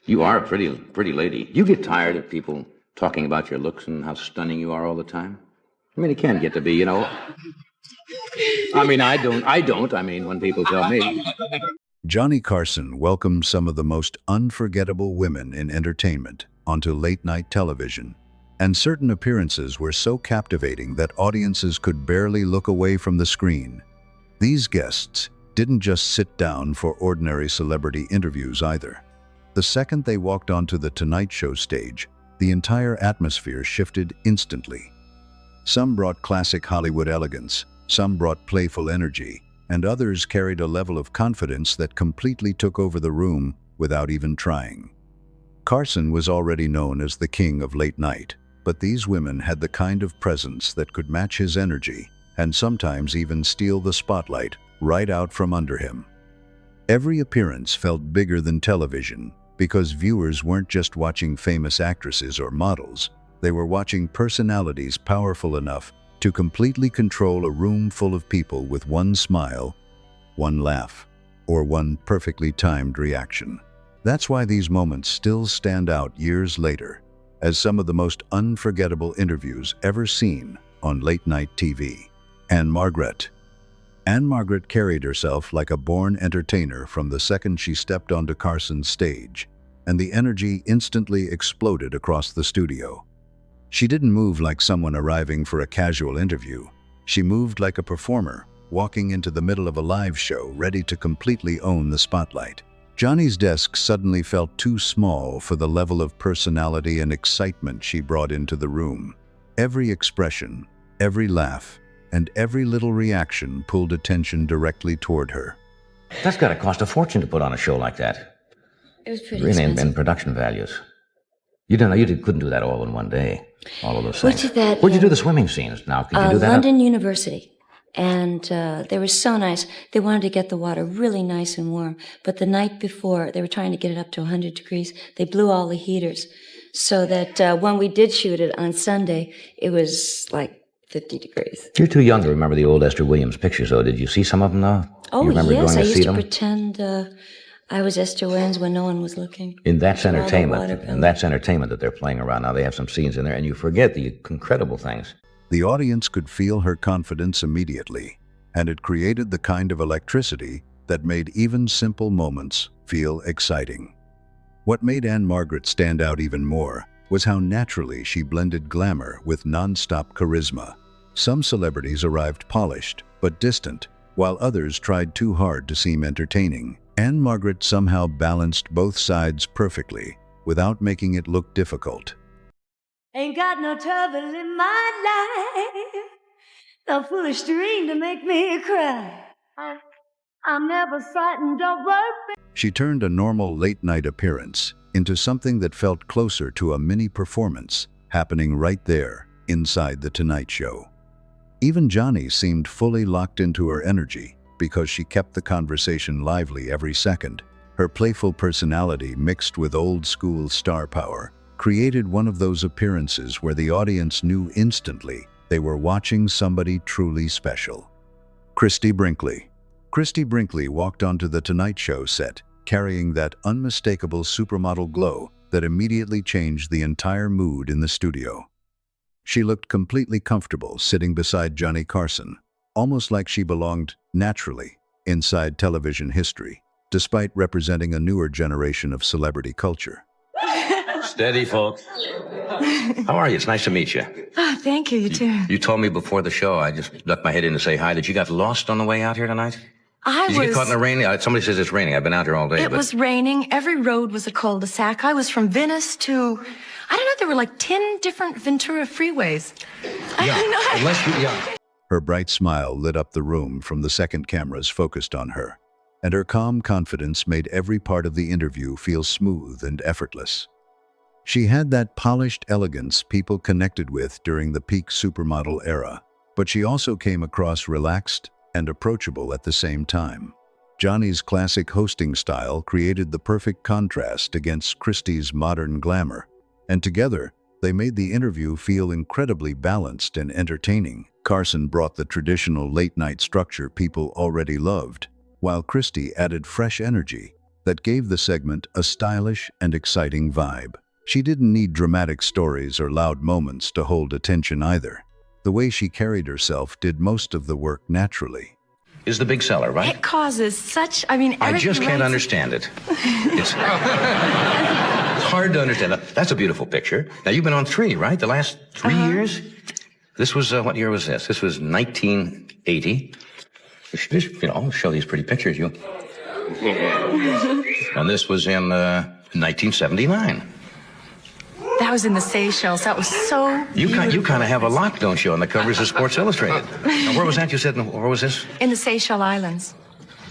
You are a pretty lady. You get tired of people talking about your looks and how stunning you are all the time? I mean, it can get to be, I mean, I don't. I mean, when people tell me. Johnny Carson welcomed some of the most unforgettable women in entertainment onto late-night television, and certain appearances were so captivating that audiences could barely look away from the screen. These guests didn't just sit down for ordinary celebrity interviews either. The second they walked onto the Tonight Show stage, the entire atmosphere shifted instantly. Some brought classic Hollywood elegance, some brought playful energy, and others carried a level of confidence that completely took over the room without even trying. Carson was already known as the king of late night, but these women had the kind of presence that could match his energy and sometimes even steal the spotlight right out from under him. Every appearance felt bigger than television because viewers weren't just watching famous actresses or models, they were watching personalities powerful enough to completely control a room full of people with one smile, one laugh, or one perfectly timed reaction. That's why these moments still stand out years later as some of the most unforgettable interviews ever seen on late-night TV. Ann-Margret carried herself like a born entertainer from the second she stepped onto Carson's stage, and the energy instantly exploded across the studio. She didn't move like someone arriving for a casual interview. She moved like a performer, walking into the middle of a live show, ready to completely own the spotlight. Johnny's desk suddenly felt too small for the level of personality and excitement she brought into the room. Every expression, every laugh, and every little reaction pulled attention directly toward her. That's got to cost a fortune to put on a show like that. It was pretty Really, expensive. in production values. You couldn't do that all in one day. All of those We things. did that Where'd you in, do the swimming scenes now? Could you do that? London University. And they were so nice. They wanted to get the water really nice and warm. But the night before, they were trying to get it up to 100 degrees. They blew all the heaters. So that when we did shoot it on Sunday, it was like 50 degrees. You're too young to remember the old Esther Williams pictures, though. Did you see some of them, though? Oh, you remember yes. going I to used see to them? pretend I was Esther Williams when no one was looking. And that's All the entertainment. watercolor. And that's entertainment that they're playing around now. They have some scenes in there, and you forget the incredible things. The audience could feel her confidence immediately, and it created the kind of electricity that made even simple moments feel exciting. What made Ann-Margret stand out even more was how naturally she blended glamour with non-stop charisma. Some celebrities arrived polished but distant, while others tried too hard to seem entertaining. Ann-Margret somehow balanced both sides perfectly, without making it look difficult. Ain't got no trouble in my life, no foolish dream to make me cry. I'm never frightened or worried. She turned a normal late-night appearance into something that felt closer to a mini performance happening right there inside The Tonight Show. Even Johnny seemed fully locked into her energy because she kept the conversation lively every second. Her playful personality mixed with old-school star power created one of those appearances where the audience knew instantly they were watching somebody truly special. Christie Brinkley walked onto The Tonight Show set, carrying that unmistakable supermodel glow that immediately changed the entire mood in the studio. She looked completely comfortable sitting beside Johnny Carson, almost like she belonged naturally inside television history, despite representing a newer generation of celebrity culture. Steady, folks. How are you? It's nice to meet you. Oh, thank you, you too. You told me before the show, I just ducked my head in to say hi, that you got lost on the way out here tonight? Did you get caught in the rain? Somebody says it's raining. I've been out here all day. It was raining. Every road was a cul-de-sac. I was from Venice to, I don't know, there were like 10 different Ventura freeways. Yeah. Her bright smile lit up the room from the second cameras focused on her, and her calm confidence made every part of the interview feel smooth and effortless. She had that polished elegance people connected with during the peak supermodel era, but she also came across relaxed and approachable at the same time. Johnny's classic hosting style created the perfect contrast against Christie's modern glamour, and together, they made the interview feel incredibly balanced and entertaining. Carson brought the traditional late-night structure people already loved, while Christie added fresh energy that gave the segment a stylish and exciting vibe. She didn't need dramatic stories or loud moments to hold attention either. The way she carried herself did most of the work naturally. Is the big seller, right? It causes such, I just can't understand it. It's hard to understand. That's a beautiful picture. Now, you've been on 3, right? The last 3 years? This was, what year was this? This was 1980. I'll show these pretty pictures, you. And this was in 1979. That was in the Seychelles. That was so You kind of have a lot, don't you, on the covers of Sports Illustrated? Now, where was that? You said, where was this? in the Seychelles Islands,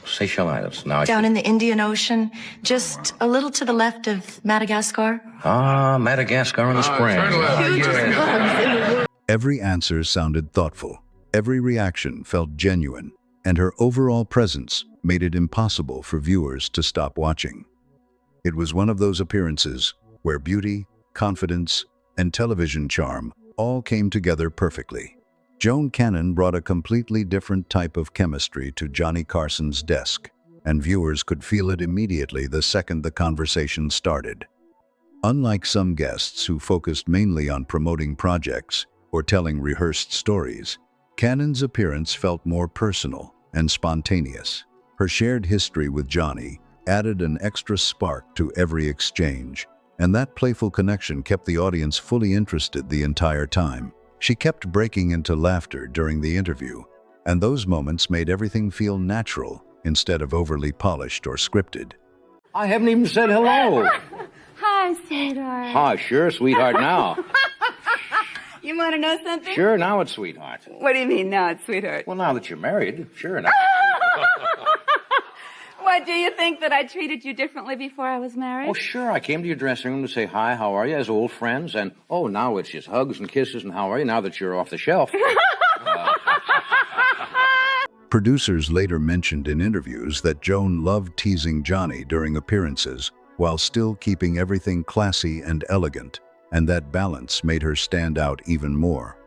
Seychelles Islands. Now, down in the Indian Ocean, just a little to the left of Madagascar. Madagascar in the spring. Every answer sounded thoughtful. Every reaction felt genuine, and her overall presence made it impossible for viewers to stop watching. It was one of those appearances where beauty, confidence, and television charm all came together perfectly. Joan Cannon brought a completely different type of chemistry to Johnny Carson's desk, and viewers could feel it immediately the second the conversation started. Unlike some guests who focused mainly on promoting projects or telling rehearsed stories, Cannon's appearance felt more personal and spontaneous. Her shared history with Johnny added an extra spark to every exchange, and that playful connection kept the audience fully interested the entire time. She kept breaking into laughter during the interview, and those moments made everything feel natural instead of overly polished or scripted. I haven't even said hello. Hi, sweetheart. Hi, sure, sweetheart, now. You want to know something? Sure, now it's sweetheart. What do you mean now it's sweetheart? Well, now that you're married, sure, now. What, do you think that I treated you differently before I was married? Oh, sure, I came to your dressing room to say hi, how are you, as old friends, and, oh, now it's just hugs and kisses and how are you, now that you're off the shelf. Producers later mentioned in interviews that Joan loved teasing Johnny during appearances while still keeping everything classy and elegant, and that balance made her stand out even more.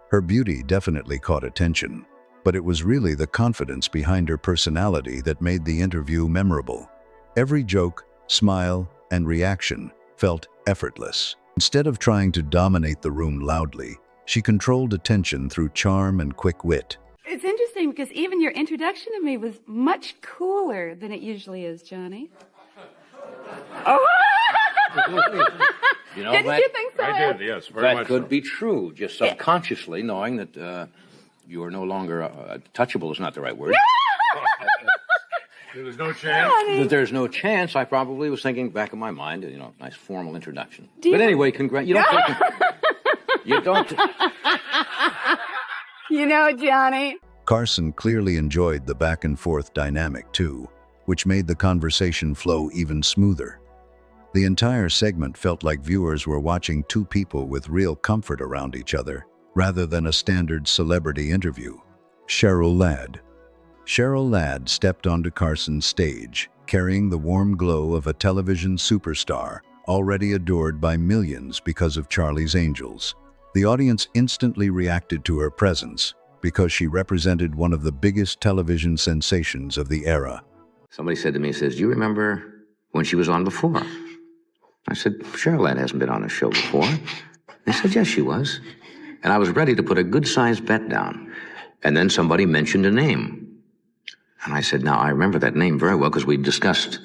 Her beauty definitely caught attention, but it was really the confidence behind her personality that made the interview memorable. Every joke, smile, and reaction felt effortless. Instead of trying to dominate the room loudly, she controlled attention through charm and quick wit. It's interesting because even your introduction to me was much cooler than it usually is, Johnny. Oh! You know, Didn't you think so? I did, yes, very that much could so. be true, just subconsciously knowing that you are no longer touchable is not the right word. There's no chance. That there's no chance. I probably was thinking back in my mind, nice formal introduction. Do you- But anyway, you don't think, you don't. You know, Johnny. Carson clearly enjoyed the back-and-forth dynamic too, which made the conversation flow even smoother. The entire segment felt like viewers were watching two people with real comfort around each other, rather than a standard celebrity interview. Cheryl Ladd. Cheryl Ladd stepped onto Carson's stage, carrying the warm glow of a television superstar, already adored by millions because of Charlie's Angels. The audience instantly reacted to her presence, because she represented one of the biggest television sensations of the era. Somebody said to me, do you remember when she was on before? I said, Cheryl Ladd hasn't been on a show before. They said, yes, she was. And I was ready to put a good-sized bet down. And then somebody mentioned a name. And I said, now, I remember that name very well because we discussed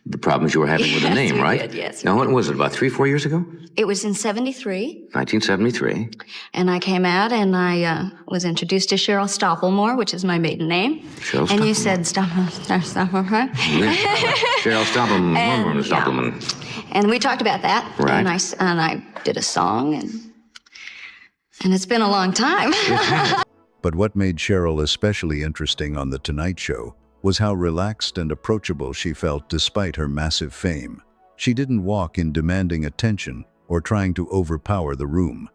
the problems you were having with the Yes, name, we right? did, yes. Now, what was it, about 3-4 years ago? It was in 73, 1973. and I came out and I was introduced to Cheryl Stoppelmore, which is my maiden name. Cheryl And you Stoppelmore. said Stoppelmore. Cheryl Stoppelman. And, Stoppelman. And we talked about that. Right. And I did a song, and it's been a long time. But what made Cheryl especially interesting on The Tonight Show was how relaxed and approachable she felt despite her massive fame. She didn't walk in demanding attention or trying to overpower the room.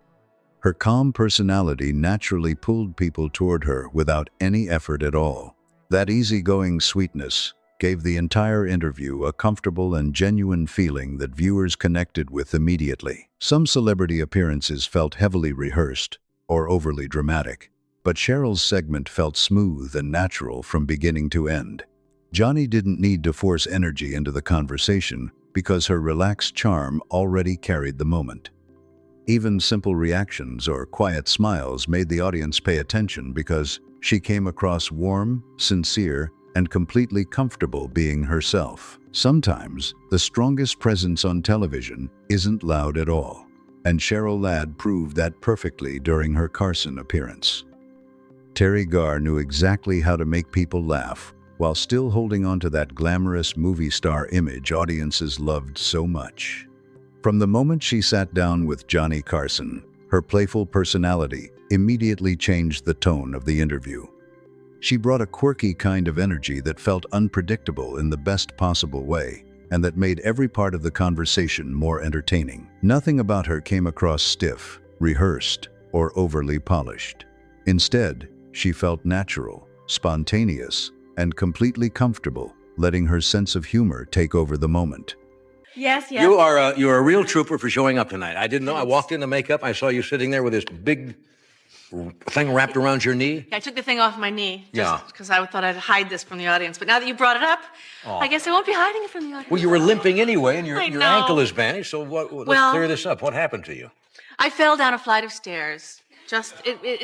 Her calm personality naturally pulled people toward her without any effort at all. That easygoing sweetness gave the entire interview a comfortable and genuine feeling that viewers connected with immediately. Some celebrity appearances felt heavily rehearsed or overly dramatic, but Cheryl's segment felt smooth and natural from beginning to end. Johnny didn't need to force energy into the conversation because her relaxed charm already carried the moment. Even simple reactions or quiet smiles made the audience pay attention because she came across warm, sincere, and completely comfortable being herself. Sometimes, the strongest presence on television isn't loud at all, and Cheryl Ladd proved that perfectly during her Carson appearance. Terry Garr knew exactly how to make people laugh while still holding on to that glamorous movie star image audiences loved so much. From the moment she sat down with Johnny Carson, her playful personality immediately changed the tone of the interview. She brought a quirky kind of energy that felt unpredictable in the best possible way, and that made every part of the conversation more entertaining. Nothing about her came across stiff, rehearsed, or overly polished. Instead, she felt natural, spontaneous, and completely comfortable, letting her sense of humor take over the moment. Yes. You're a real trooper for showing up tonight. I didn't know. I walked into makeup. I saw you sitting there with this big thing wrapped around your knee. I took the thing off my knee Yeah. just because I thought I'd hide this from the audience. But now that you brought it up, I guess I won't be hiding it from the audience. Well, you were limping anyway, and your I your know. ankle is bandaged. So let's clear this up. What happened to you? I fell down a flight of stairs.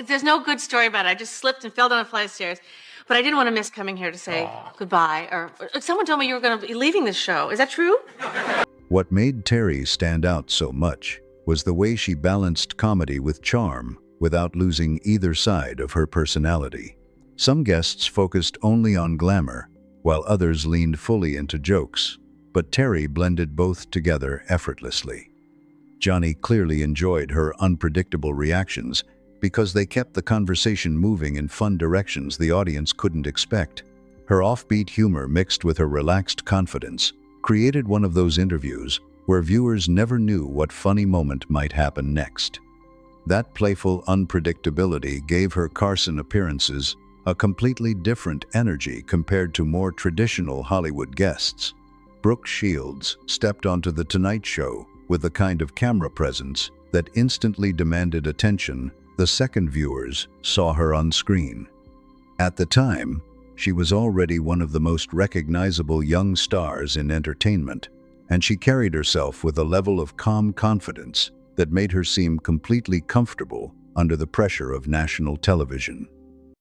There's no good story about it. I just slipped and fell down a flight of stairs. But I didn't want to miss coming here to say goodbye. Or someone told me you were going to be leaving this show. Is that true? What made Terry stand out so much was the way she balanced comedy with charm without losing either side of her personality. Some guests focused only on glamour, while others leaned fully into jokes, but Terry blended both together effortlessly. Johnny clearly enjoyed her unpredictable reactions because they kept the conversation moving in fun directions the audience couldn't expect. Her offbeat humor mixed with her relaxed confidence created one of those interviews where viewers never knew what funny moment might happen next. That playful unpredictability gave her Carson appearances a completely different energy compared to more traditional Hollywood guests. Brooke Shields stepped onto The Tonight Show with the kind of camera presence that instantly demanded attention the second viewers saw her on screen. At the time, she was already one of the most recognizable young stars in entertainment, and she carried herself with a level of calm confidence that made her seem completely comfortable under the pressure of national television.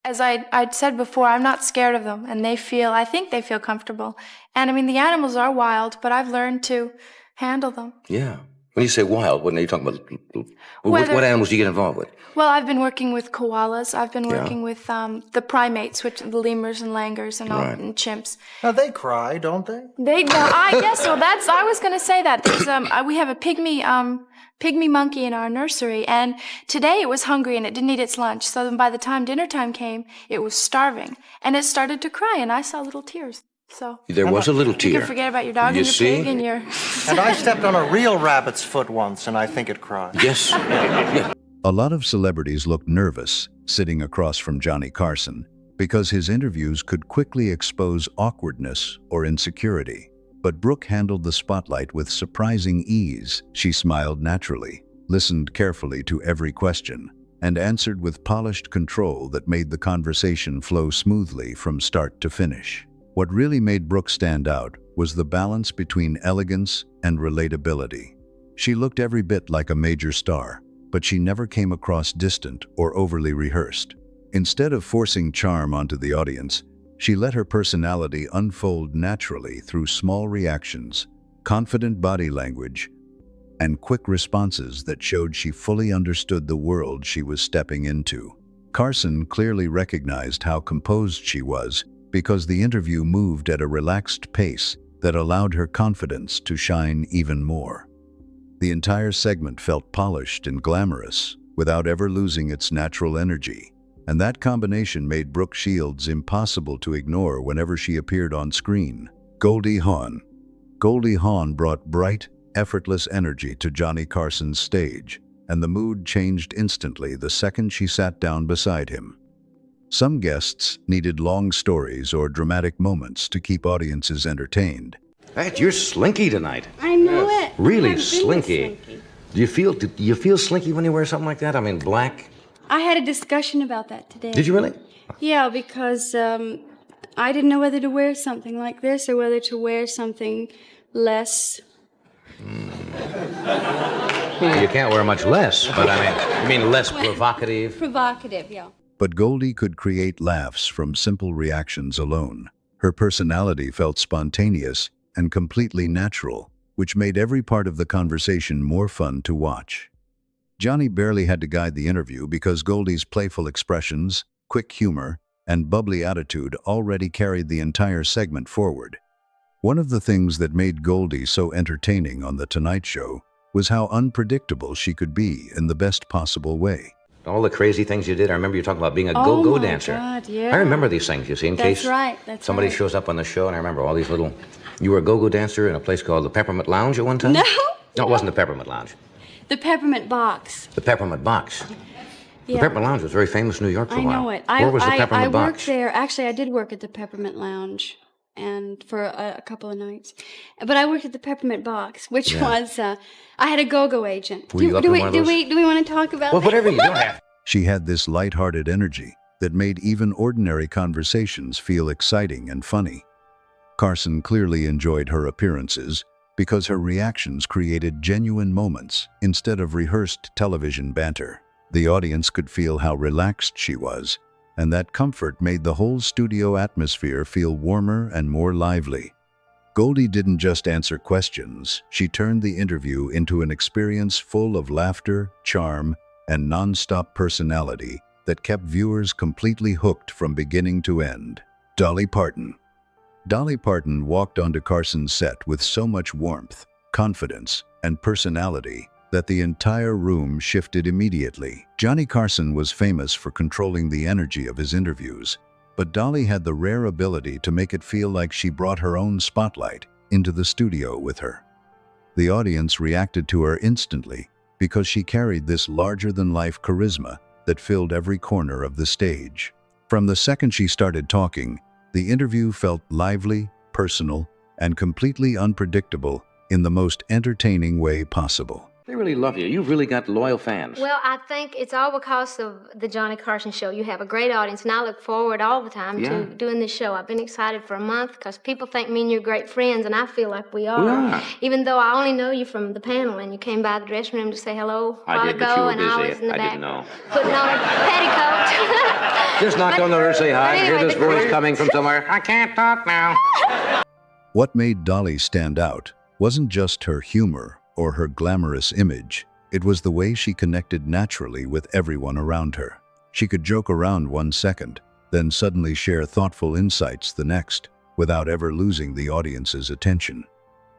As I'd said before, I'm not scared of them, and I think they feel comfortable. And I mean, the animals are wild, but I've learned to handle them. Yeah. When you say wild, what are you talking about? What animals do you get involved with? Well, I've been working with koalas. I've been working with the primates, which the lemurs and langurs and chimps. Now, they cry, don't they? I guess so. I was going to say that. We have a pygmy monkey in our nursery, and today it was hungry and it didn't eat its lunch. So then by the time dinner time came, it was starving, and it started to cry, and I saw little tears. So there was a little tear. You can forget about your dog and your pig and your... And I stepped on a real rabbit's foot once, and I think it cried. Yes. Yeah. A lot of celebrities looked nervous sitting across from Johnny Carson because his interviews could quickly expose awkwardness or insecurity. But Brooke handled the spotlight with surprising ease. She smiled naturally, listened carefully to every question, and answered with polished control that made the conversation flow smoothly from start to finish. What really made Brooke stand out was the balance between elegance and relatability. She looked every bit like a major star, but she never came across distant or overly rehearsed. Instead of forcing charm onto the audience, she let her personality unfold naturally through small reactions, confident body language, and quick responses that showed she fully understood the world she was stepping into. Carson clearly recognized how composed she was because the interview moved at a relaxed pace that allowed her confidence to shine even more. The entire segment felt polished and glamorous without ever losing its natural energy, and that combination made Brooke Shields impossible to ignore whenever she appeared on screen. Goldie Hawn. Goldie Hawn brought bright, effortless energy to Johnny Carson's stage, and the mood changed instantly the second she sat down beside him. Some guests needed long stories or dramatic moments to keep audiences entertained. Pat, you're slinky tonight. I know it. Really I've been slinky. Do you feel slinky when you wear something like that? I mean, black? I had a discussion about that today. Did you really? Yeah, because I didn't know whether to wear something like this or whether to wear something less. You can't wear much less, but you mean less provocative? Provocative, yeah. But Goldie could create laughs from simple reactions alone. Her personality felt spontaneous and completely natural, which made every part of the conversation more fun to watch. Johnny barely had to guide the interview because Goldie's playful expressions, quick humor, and bubbly attitude already carried the entire segment forward. One of the things that made Goldie so entertaining on The Tonight Show was how unpredictable she could be in the best possible way. All the crazy things you did. I remember you talking about being a go-go dancer. Oh, my God, yeah. I remember these things, you see, in case somebody shows up on the show, and I remember all these little... You were a go-go dancer in a place called the Peppermint Lounge at one time? No, it wasn't the Peppermint Lounge. the Peppermint Box. The Peppermint Box. Yeah. The Peppermint Lounge was very famous in New York for a while. I know it. Where was the Peppermint I Box? worked there. Actually, I did work at the Peppermint Lounge and for a couple of nights. But I worked at the Peppermint Box, which was, I had a go-go agent. Were you up in one of those? Do we want to talk about Well, that? whatever you don't have. She had this light-hearted energy that made even ordinary conversations feel exciting and funny. Carson clearly enjoyed her appearances because her reactions created genuine moments instead of rehearsed television banter. The audience could feel how relaxed she was, and that comfort made the whole studio atmosphere feel warmer and more lively. Goldie didn't just answer questions, she turned the interview into an experience full of laughter, charm, and non-stop personality that kept viewers completely hooked from beginning to end. Dolly Parton. Dolly Parton walked onto Carson's set with so much warmth, confidence, and personality that the entire room shifted immediately. Johnny Carson was famous for controlling the energy of his interviews, but Dolly had the rare ability to make it feel like she brought her own spotlight into the studio with her. The audience reacted to her instantly because she carried this larger-than-life charisma that filled every corner of the stage. From the second she started talking, the interview felt lively, personal, and completely unpredictable in the most entertaining way possible. They really love you. You've really got loyal fans. Well, I think it's all because of the Johnny Carson show. You have a great audience, and I look forward all the time to doing this show. I've been excited for a month because people think me and you're great friends, and I feel like we are. We are. Even though I only know you from the panel, and you came by the dressing room to say hello a while I did, ago, but you were and I was busy. in the I back didn't know. putting on a petticoat. Just knocked on the door to say hi. Anyway, Hear this the voice curtain- coming from somewhere. I can't talk now. What made Dolly stand out wasn't just her humor or her glamorous image. It was the way she connected naturally with everyone around her. She could joke around 1 second, then suddenly share thoughtful insights the next, without ever losing the audience's attention.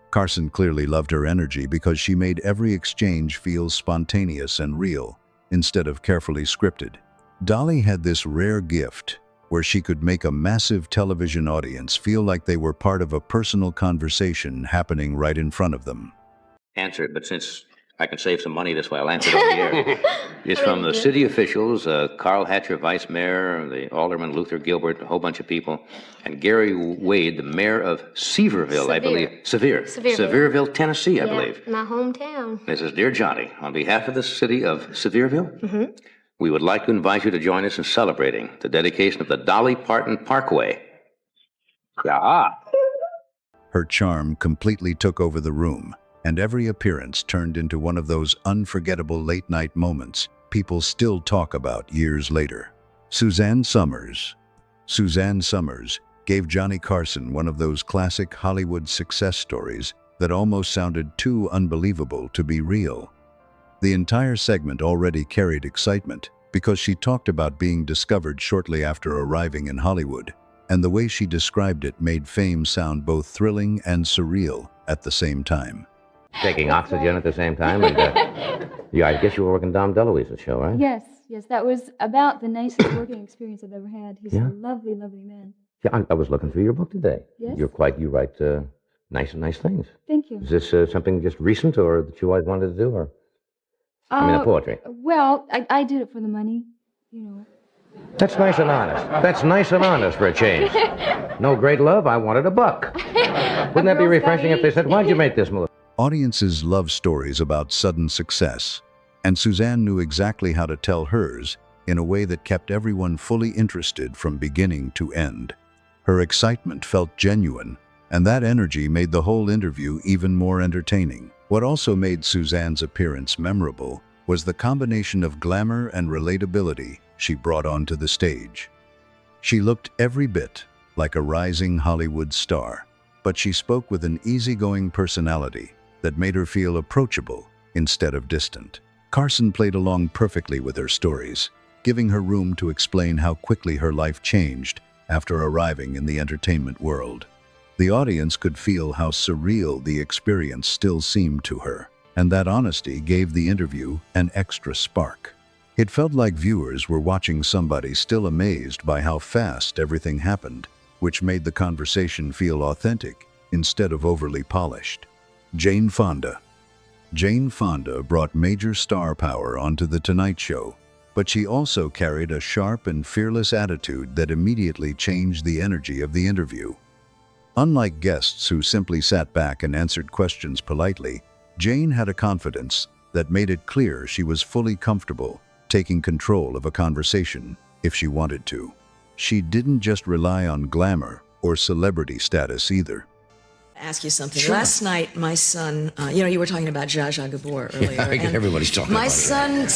Carson clearly loved her energy because she made every exchange feel spontaneous and real, instead of carefully scripted. Dolly had this rare gift where she could make a massive television audience feel like they were part of a personal conversation happening right in front of them. Answer it, but since I can save some money this way, I'll answer it on the air. It's from the city officials, Carl Hatcher, vice mayor, the alderman Luther Gilbert, a whole bunch of people, and Gary Wade, the mayor of Sevierville, I believe. Sevierville, Tennessee, I believe. My hometown. This is Dear Johnny. On behalf of the city of Sevierville, we would like to invite you to join us in celebrating the dedication of the Dolly Parton Parkway. Yeah. Her charm completely took over the room, and every appearance turned into one of those unforgettable late-night moments people still talk about years later. Suzanne Summers. Suzanne Summers gave Johnny Carson one of those classic Hollywood success stories that almost sounded too unbelievable to be real. The entire segment already carried excitement because she talked about being discovered shortly after arriving in Hollywood, and the way she described it made fame sound both thrilling and surreal at the same time. Taking oxygen at the same time, and yeah, I guess you were working Dom DeLuise's show, right? Yes, that was about the nicest working experience I've ever had. He's a lovely, lovely man. Yeah, I was looking through your book today. Yes? You write nice things. Thank you. Is this something just recent, or that you always wanted to do, or? The poetry. Well, I did it for the money, you know. That's nice and honest. That's nice and honest for a change. No great love, I wanted a buck. Wouldn't that be refreshing if they said, why'd you make this movie? Audiences love stories about sudden success, and Suzanne knew exactly how to tell hers in a way that kept everyone fully interested from beginning to end. Her excitement felt genuine, and that energy made the whole interview even more entertaining. What also made Suzanne's appearance memorable was the combination of glamour and relatability she brought onto the stage. She looked every bit like a rising Hollywood star, but she spoke with an easygoing personality that made her feel approachable instead of distant. Carson played along perfectly with her stories, giving her room to explain how quickly her life changed after arriving in the entertainment world. The audience could feel how surreal the experience still seemed to her, and that honesty gave the interview an extra spark. It felt like viewers were watching somebody still amazed by how fast everything happened, which made the conversation feel authentic instead of overly polished. Jane Fonda. Jane Fonda brought major star power onto The Tonight Show, but she also carried a sharp and fearless attitude that immediately changed the energy of the interview. Unlike guests who simply sat back and answered questions politely, Jane had a confidence that made it clear she was fully comfortable taking control of a conversation if she wanted to. She didn't just rely on glamour or celebrity status either. Ask you something. Sure. Last night, my son, you were talking about Zsa Zsa Gabor earlier. Yeah, and everybody's talking about my it. son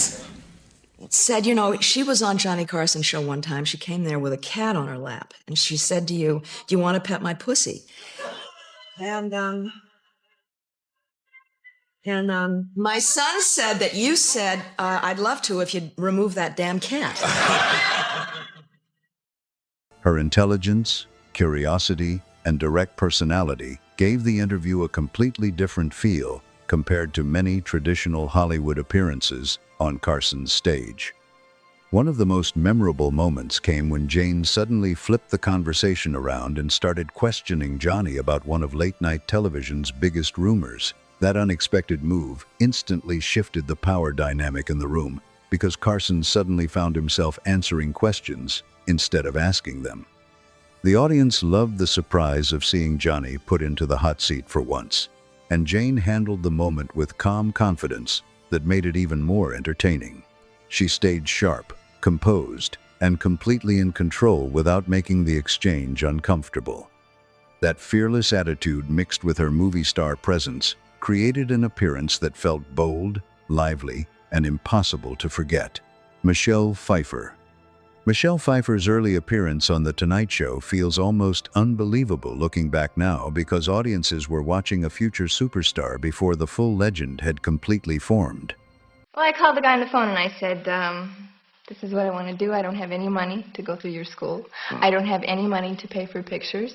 said, she was on Johnny Carson's show one time. She came there with a cat on her lap, and she said to you, "Do you want to pet my pussy?" And my son said that you said, "I'd love to if you'd remove that damn cat." Her intelligence, curiosity, and direct personality gave the interview a completely different feel compared to many traditional Hollywood appearances on Carson's stage. One of the most memorable moments came when Jane suddenly flipped the conversation around and started questioning Johnny about one of late-night television's biggest rumors. That unexpected move instantly shifted the power dynamic in the room because Carson suddenly found himself answering questions instead of asking them. The audience loved the surprise of seeing Johnny put into the hot seat for once, and Jane handled the moment with calm confidence that made it even more entertaining. She stayed sharp, composed, and completely in control without making the exchange uncomfortable. That fearless attitude mixed with her movie star presence created an appearance that felt bold, lively, and impossible to forget. Michelle Pfeiffer. Michelle Pfeiffer's early appearance on The Tonight Show feels almost unbelievable looking back now because audiences were watching a future superstar before the full legend had completely formed. Well, I called the guy on the phone and I said, this is what I want to do. I don't have any money to go through your school. I don't have any money to pay for pictures.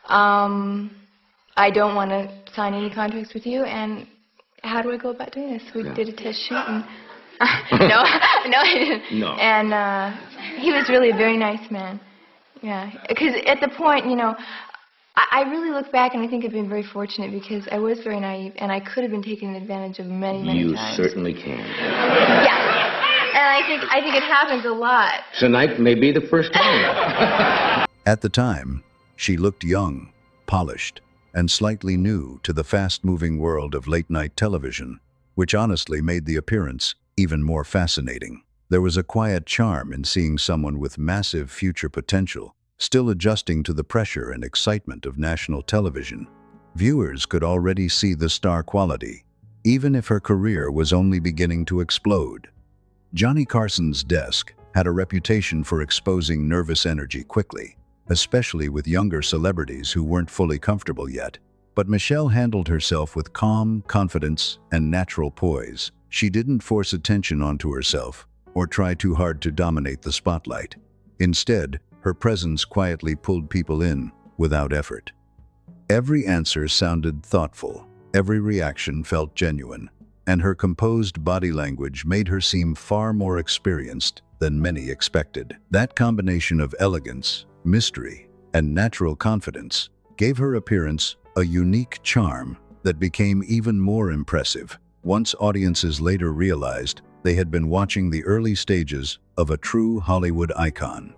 I don't want to sign any contracts with you, and how do I go about doing this? We did a test shoot, and no, I didn't. No. And he was really a very nice man. Yeah, because at the point, I really look back and I think I've been very fortunate because I was very naive, and I could have been taken advantage of many times. You certainly can. Yeah, and I think it happens a lot. Tonight may be the first time. At the time, she looked young, polished, and slightly new to the fast-moving world of late-night television, which honestly made the appearance even more fascinating. There was a quiet charm in seeing someone with massive future potential, still adjusting to the pressure and excitement of national television. Viewers could already see the star quality, even if her career was only beginning to explode. Johnny Carson's desk had a reputation for exposing nervous energy quickly, especially with younger celebrities who weren't fully comfortable yet. But Michelle handled herself with calm, confidence, and natural poise. She didn't force attention onto herself or try too hard to dominate the spotlight. Instead, her presence quietly pulled people in without effort. Every answer sounded thoughtful, every reaction felt genuine, and her composed body language made her seem far more experienced than many expected. That combination of elegance, mystery, and natural confidence gave her appearance a unique charm that became even more impressive once audiences later realized they had been watching the early stages of a true Hollywood icon.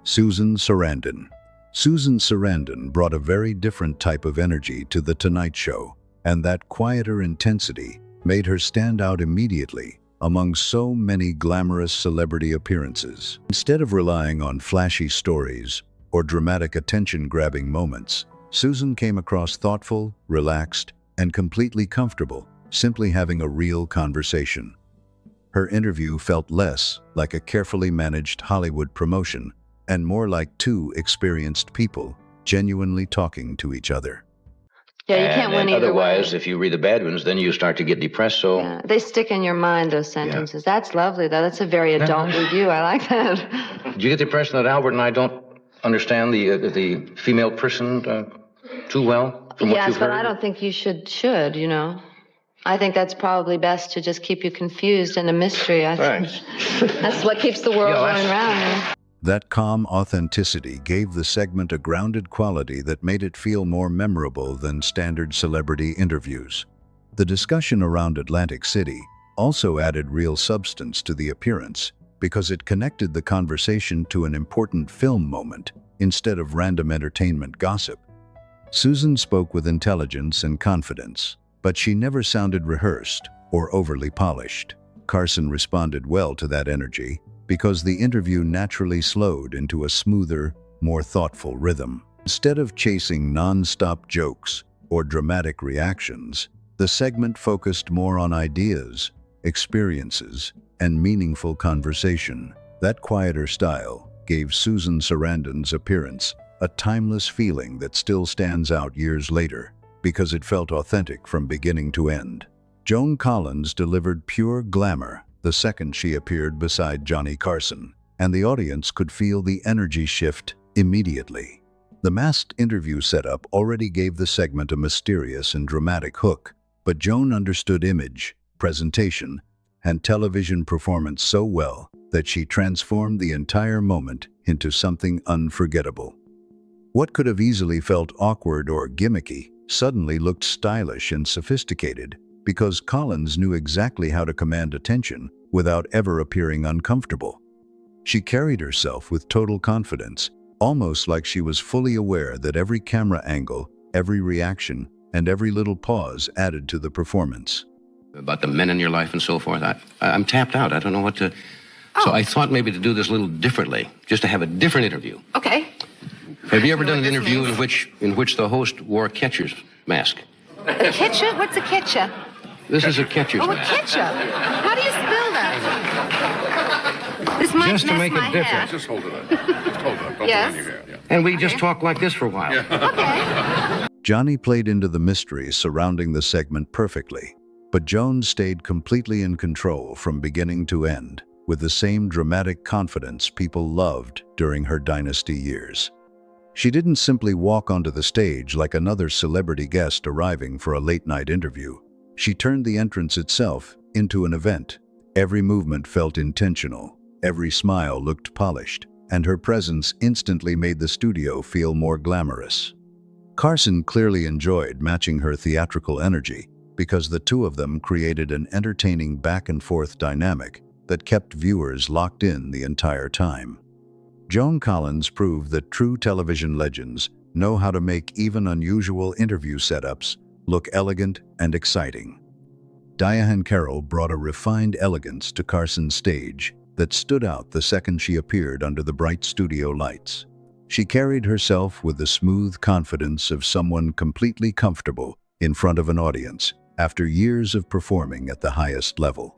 Susan Sarandon. Susan Sarandon brought a very different type of energy to The Tonight Show, and that quieter intensity made her stand out immediately among so many glamorous celebrity appearances. Instead of relying on flashy stories or dramatic attention-grabbing moments. Susan came across thoughtful, relaxed, and completely comfortable, simply having a real conversation. Her interview felt less like a carefully managed Hollywood promotion and more like two experienced people genuinely talking to each other. Yeah, you can't win either otherwise, way. if you read the bad ones, then you start to get depressed. So Yeah, they stick in your mind, those sentences. That's lovely, though. That's a very adult review. I like that. do you get the impression that Albert and I don't understand the female person too well? From what Yes, you've but heard? I don't think you should, you know. I think that's probably best to just keep you confused and a mystery. I think that's what keeps the world going round. That calm authenticity gave the segment a grounded quality that made it feel more memorable than standard celebrity interviews. The discussion around Atlantic City also added real substance to the appearance because it connected the conversation to an important film moment instead of random entertainment gossip. Susan spoke with intelligence and confidence, but she never sounded rehearsed or overly polished. Carson responded well to that energy because the interview naturally slowed into a smoother, more thoughtful rhythm. Instead of chasing non-stop jokes or dramatic reactions, the segment focused more on ideas, experiences, and meaningful conversation. That quieter style gave Susan Sarandon's appearance a timeless feeling that still stands out years later because it felt authentic from beginning to end. Joan Collins delivered pure glamour the second she appeared beside Johnny Carson, and the audience could feel the energy shift immediately. The masked interview setup already gave the segment a mysterious and dramatic hook, but Joan understood image, presentation, and television performance so well that she transformed the entire moment into something unforgettable. What could have easily felt awkward or gimmicky suddenly looked stylish and sophisticated because Collins knew exactly how to command attention without ever appearing uncomfortable. She carried herself with total confidence, almost like she was fully aware that every camera angle, every reaction, and every little pause added to the performance. About the men in your life and so forth, I'm tapped out. I don't know what to... So I thought maybe to do this a little differently, just to have a different interview. Okay. Have you ever done an interview in which the host wore a catcher's mask? A ketchup? What's a ketchup? This is a catcher's Oh, a mask. ketchup. How do you spell that? This might Just to mess make my a difference. hair. Just hold it up. Just hold it up. Don't Yes? put it on your hair. Yeah. And we just talk like this for a while. Okay. Johnny played into the mystery surrounding the segment perfectly, but Joan stayed completely in control from beginning to end, with the same dramatic confidence people loved during her dynasty years. She didn't simply walk onto the stage like another celebrity guest arriving for a late-night interview. She turned the entrance itself into an event. Every movement felt intentional, every smile looked polished, and her presence instantly made the studio feel more glamorous. Carson clearly enjoyed matching her theatrical energy because the two of them created an entertaining back-and-forth dynamic that kept viewers locked in the entire time. Joan Collins proved that true television legends know how to make even unusual interview setups look elegant and exciting. Diane Carroll brought a refined elegance to Carson's stage that stood out the second she appeared under the bright studio lights. She carried herself with the smooth confidence of someone completely comfortable in front of an audience after years of performing at the highest level.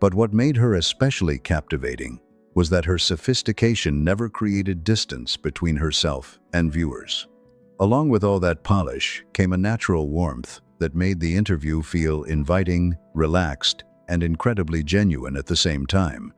But what made her especially captivating was that her sophistication never created distance between herself and viewers. Along with all that polish came a natural warmth that made the interview feel inviting, relaxed, and incredibly genuine at the same time.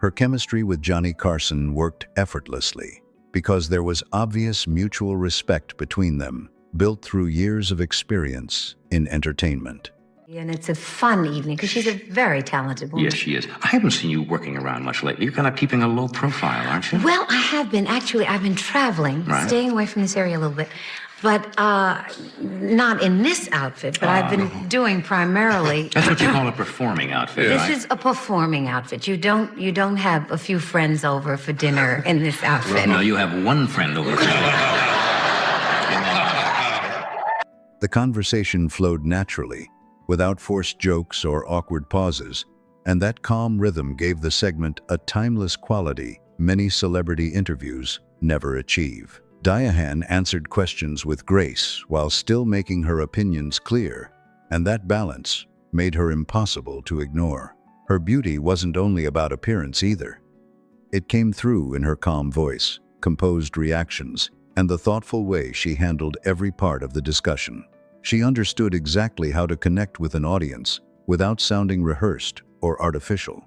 Her chemistry with Johnny Carson worked effortlessly because there was obvious mutual respect between them, built through years of experience in entertainment. And it's a fun evening because she's a very talented woman. Yes, she is. I haven't seen you working around much lately. You're kind of keeping a low profile, aren't you? Well, I have been. Actually, I've been traveling, Right. staying away from this area a little bit. But not in this outfit, but I've been doing primarily... That's what you call a performing outfit, This right? is a performing outfit. You don't have a few friends over for dinner in this outfit. Well, no, you have one friend over there. The conversation flowed naturally, without forced jokes or awkward pauses, and that calm rhythm gave the segment a timeless quality many celebrity interviews never achieve. Diane answered questions with grace while still making her opinions clear, and that balance made her impossible to ignore. Her beauty wasn't only about appearance either. It came through in her calm voice, composed reactions, and the thoughtful way she handled every part of the discussion. She understood exactly how to connect with an audience without sounding rehearsed or artificial.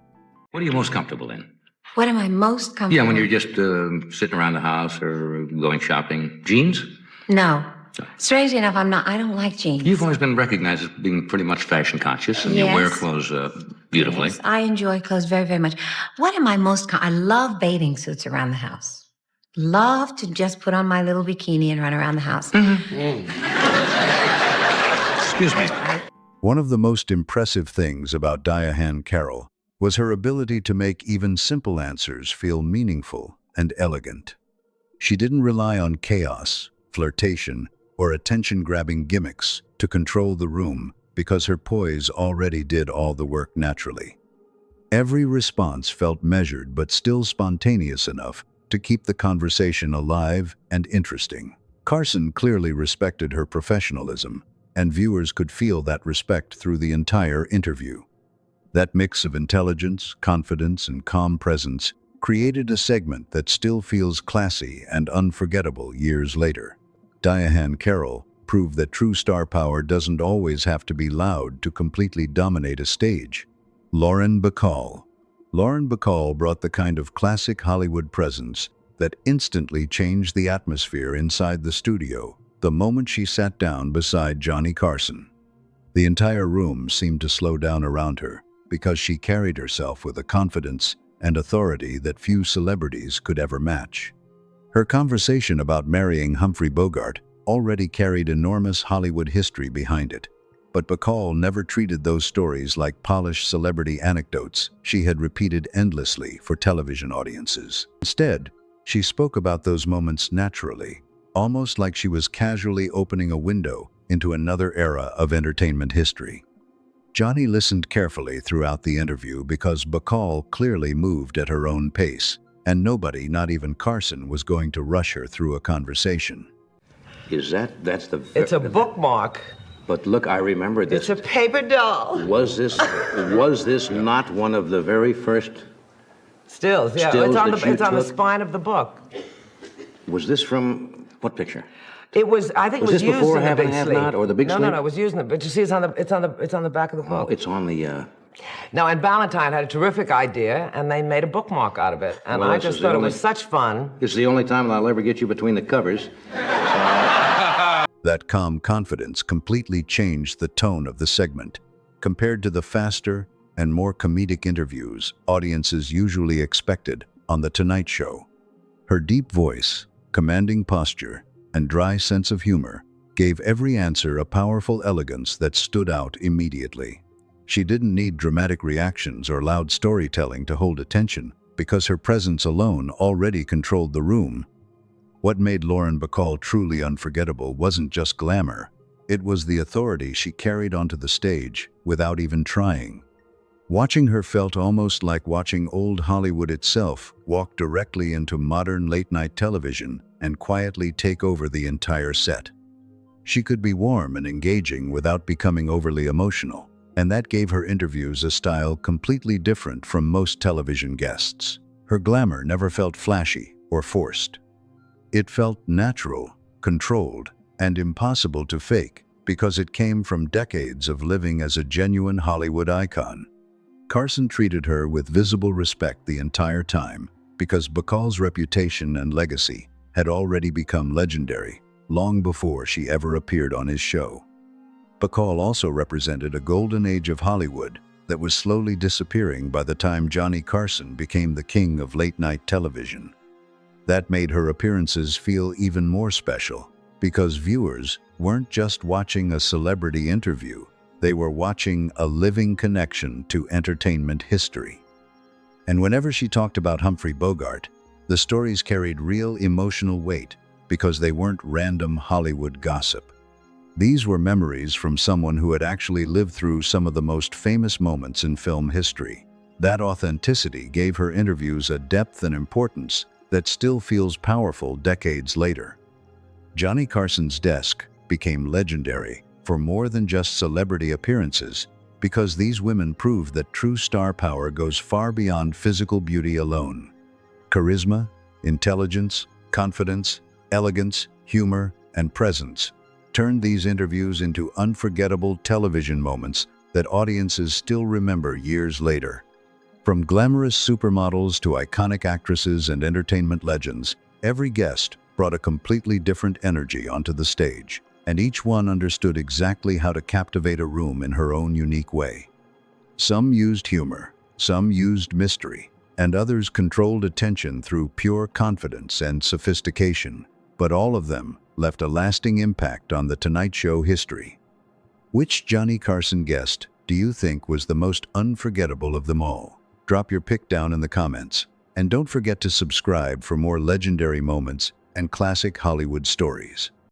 What are you most comfortable in? What am I most comfortable? Yeah, when you're just sitting around the house or going shopping. Jeans? No. Strangely enough, I don't like jeans. You've always been recognized as being pretty much fashion conscious, and you wear clothes beautifully. Yes, I enjoy clothes very, very much. What am I I love bathing suits around the house. Love to just put on my little bikini and run around the house. Excuse me. One of the most impressive things about Diane Carroll was her ability to make even simple answers feel meaningful and elegant. She didn't rely on chaos, flirtation, or attention-grabbing gimmicks to control the room because her poise already did all the work naturally. Every response felt measured but still spontaneous enough to keep the conversation alive and interesting. Carson clearly respected her professionalism, and viewers could feel that respect through the entire interview. That mix of intelligence, confidence, and calm presence created a segment that still feels classy and unforgettable years later. Diane Carroll proved that true star power doesn't always have to be loud to completely dominate a stage. Lauren Bacall. Lauren Bacall brought the kind of classic Hollywood presence that instantly changed the atmosphere inside the studio the moment she sat down beside Johnny Carson. The entire room seemed to slow down around her because she carried herself with a confidence and authority that few celebrities could ever match. Her conversation about marrying Humphrey Bogart already carried enormous Hollywood history behind it, but Bacall never treated those stories like polished celebrity anecdotes she had repeated endlessly for television audiences. Instead, she spoke about those moments naturally, almost like she was casually opening a window into another era of entertainment history. Johnny listened carefully throughout the interview because Bacall clearly moved at her own pace, and nobody, not even Carson, was going to rush her through a conversation. That's the... It's a bookmark. But look, I remember this. It's a paper doll. Was this not one of the very first stills? Yeah, stills it's on the spine of the book. Was this from what picture? It was. I think it was used before in the Have Big and Have Sleep. Not, or the Big Sleep? No, it was used in it. But you see, it's on the back of the book. Oh, it's on the. Now, and Valentine had a terrific idea, and they made a bookmark out of it, and I just thought it was such fun. It's the only time I'll ever get you between the covers. That calm confidence completely changed the tone of the segment. Compared to the faster and more comedic interviews audiences usually expected on The Tonight Show. Her deep voice, commanding posture, and dry sense of humor gave every answer a powerful elegance that stood out immediately. She didn't need dramatic reactions or loud storytelling to hold attention because her presence alone already controlled the room. What made Lauren Bacall truly unforgettable wasn't just glamour. It was the authority she carried onto the stage without even trying. Watching her felt almost like watching old Hollywood itself walk directly into modern late-night television and quietly take over the entire set. She could be warm and engaging without becoming overly emotional, and that gave her interviews a style completely different from most television guests. Her glamour never felt flashy or forced. It felt natural, controlled, and impossible to fake because it came from decades of living as a genuine Hollywood icon. Carson treated her with visible respect the entire time because Bacall's reputation and legacy had already become legendary long before she ever appeared on his show. Bacall also represented a golden age of Hollywood that was slowly disappearing by the time Johnny Carson became the king of late-night television. That made her appearances feel even more special because viewers weren't just watching a celebrity interview, they were watching a living connection to entertainment history. And whenever she talked about Humphrey Bogart, the stories carried real emotional weight because they weren't random Hollywood gossip. These were memories from someone who had actually lived through some of the most famous moments in film history. That authenticity gave her interviews a depth and importance that still feels powerful decades later. Johnny Carson's desk became legendary for more than just celebrity appearances, because these women proved that true star power goes far beyond physical beauty alone. Charisma, intelligence, confidence, elegance, humor, and presence turned these interviews into unforgettable television moments that audiences still remember years later. From glamorous supermodels to iconic actresses and entertainment legends, every guest brought a completely different energy onto the stage, and each one understood exactly how to captivate a room in her own unique way. Some used humor, some used mystery, and others controlled attention through pure confidence and sophistication, but all of them left a lasting impact on The Tonight Show history. Which Johnny Carson guest do you think was the most unforgettable of them all? Drop your pick down in the comments, and don't forget to subscribe for more legendary moments and classic Hollywood stories.